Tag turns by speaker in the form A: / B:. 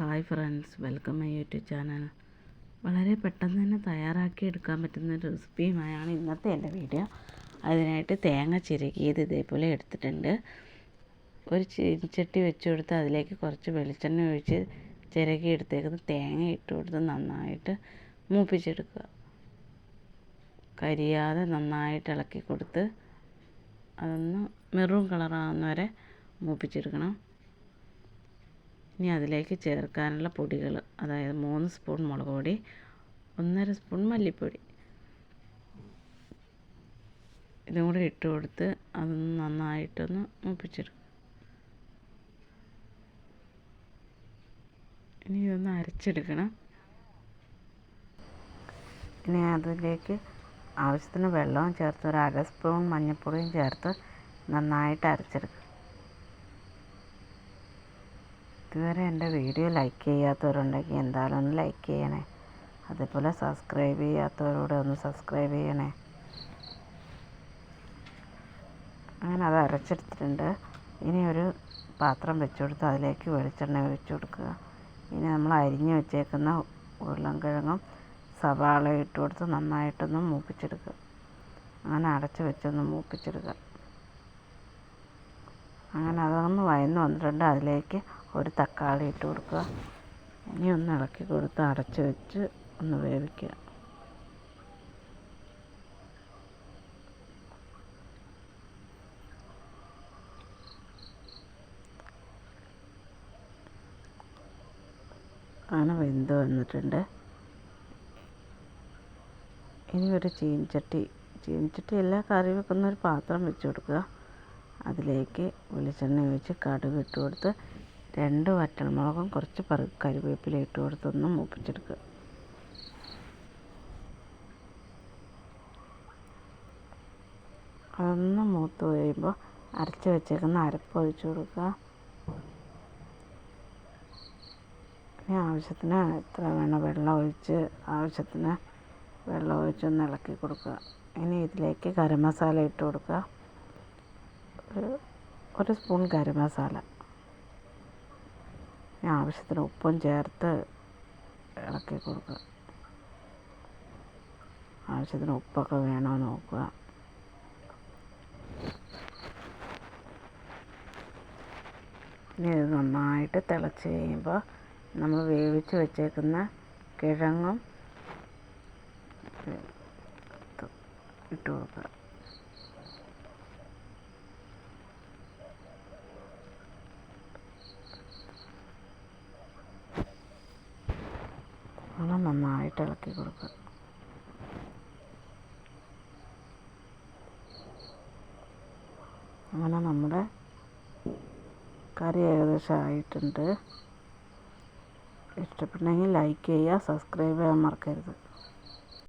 A: Hi friends, welcome my YouTube channel. വളരെ പെട്ടെന്ന് തന്നെ തയ്യാറാക്കി എടുക്കാൻ പറ്റുന്ന ഒരു റെസിപ്പിയുമായാണ് ഇന്നത്തെ എൻ്റെ വീഡിയോ. അതിനായിട്ട് തേങ്ങ ചിരകിയത് ഇതേപോലെ എടുത്തിട്ടുണ്ട്. ഒരു ചീനിച്ചട്ടി വെച്ച് കൊടുത്ത് അതിലേക്ക് കുറച്ച് വെളിച്ചെണ്ണ ഒഴിച്ച് ചിരകി എടുത്തേക്കുന്ന തേങ്ങ ഇട്ട് കൊടുത്ത് നന്നായിട്ട് മൂപ്പിച്ചെടുക്കുക. കരിയാതെ നന്നായിട്ട് ഇളക്കി കൊടുത്ത് അതൊന്ന് മെറൂൺ കളറാകുന്ന വരെ മൂപ്പിച്ചെടുക്കണം. ഇനി അതിലേക്ക് ചേർക്കാനുള്ള പൊടികൾ, അതായത് 3 സ്പൂൺ മുളക് പൊടി, 1.5 സ്പൂൺ മല്ലിപ്പൊടി, ഇതും കൂടി ഇട്ട് കൊടുത്ത് അതൊന്ന് നന്നായിട്ടൊന്ന് മൂപ്പിച്ചെടുക്കും. ഇനി ഇതൊന്ന് അരച്ചെടുക്കണം. ഇനി അതിലേക്ക് ആവശ്യത്തിന് വെള്ളവും ചേർത്ത് 1/2 സ്പൂൺ മഞ്ഞൾപ്പൊടിയും ചേർത്ത് നന്നായിട്ട് അരച്ചെടുക്കുക. ഇതുവരെ എൻ്റെ വീഡിയോ ലൈക്ക് ചെയ്യാത്തവരുണ്ടെങ്കിൽ എന്തായാലും ഒന്ന് ലൈക്ക് ചെയ്യണേ. അതേപോലെ സബ്സ്ക്രൈബ് ചെയ്യാത്തവരോട് ഒന്ന് സബ്സ്ക്രൈബ് ചെയ്യണേ. അങ്ങനെ അത് അരച്ചെടുത്തിട്ടുണ്ട്. ഇനി ഒരു പാത്രം വെച്ച് കൊടുത്ത് അതിലേക്ക് വെളിച്ചെണ്ണ ഒഴിച്ച് കൊടുക്കുക. ഇനി നമ്മൾ അരിഞ്ഞ് വെച്ചേക്കുന്ന ഉരുളൻകിഴങ്ങും സവാള ഇട്ട് കൊടുത്ത് നന്നായിട്ടൊന്ന് മൂപ്പിച്ചെടുക്കുക. അങ്ങനെ അടച്ച് വെച്ചൊന്ന് മൂപ്പിച്ചെടുക്കുക. അങ്ങനെ അതൊന്ന് വഴന്ന് വന്നിട്ടുണ്ട്. അതിലേക്ക് ഒരു തക്കാളി ഇട്ട് കൊടുക്കുക. ഇനി ഒന്ന് ഇളക്കി കൊടുത്ത് അടച്ച് വെച്ച് ഒന്ന് വേവിക്കുക. അങ്ങനെ വെന്ത് വന്നിട്ടുണ്ട്. ഇനി ഒരു ചീനിച്ചട്ടി എല്ലാ കറി വെക്കുന്ന ഒരു പാത്രം വെച്ച് കൊടുക്കുക. അതിലേക്ക് വെളിച്ചെണ്ണ ഒഴിച്ച് കടുക് ഇട്ട് കൊടുത്ത് 2 വറ്റൽമുളകും കുറച്ച് കറിവേപ്പില ഇട്ട് കൊടുത്തൊന്ന് മൂപ്പിച്ചെടുക്കുക. അതൊന്ന് മൂത്ത് കഴിയുമ്പോൾ അരച്ച് വെച്ചേക്കുന്ന അരപ്പ് ഒഴിച്ച് കൊടുക്കുക. ഇനി ആവശ്യത്തിന് എത്ര വേണം വെള്ളം ഒഴിച്ചൊന്ന് ഇളക്കി കൊടുക്കുക. ഇനി ഇതിലേക്ക് ഗരം മസാല ഇട്ട് കൊടുക്കുക. ഒരു സ്പൂൺ ഗരം മസാല, ആവശ്യത്തിന് ഉപ്പും ചേർത്ത് ഇളക്കി കൊടുക്കുക. ആവശ്യത്തിന് ഉപ്പൊക്കെ വേണോ നോക്കുക. ഇനി ഇത് നന്നായിട്ട് തിളച്ച് കഴിയുമ്പോൾ നമ്മൾ വേവിച്ച് വെച്ചേക്കുന്ന കിഴങ്ങും ഇട്ട് കൊടുക്കുക. നന്നായിട്ട് ഇളക്കി കൊടുക്കുക. അങ്ങനെ നമ്മുടെ കറി ഏകദേശം ആയിട്ടുണ്ട്. ഇഷ്ടപ്പെട്ടെങ്കിൽ ലൈക്ക് ചെയ്യുക, സബ്സ്ക്രൈബ് ചെയ്യാൻ മറക്കരുത്.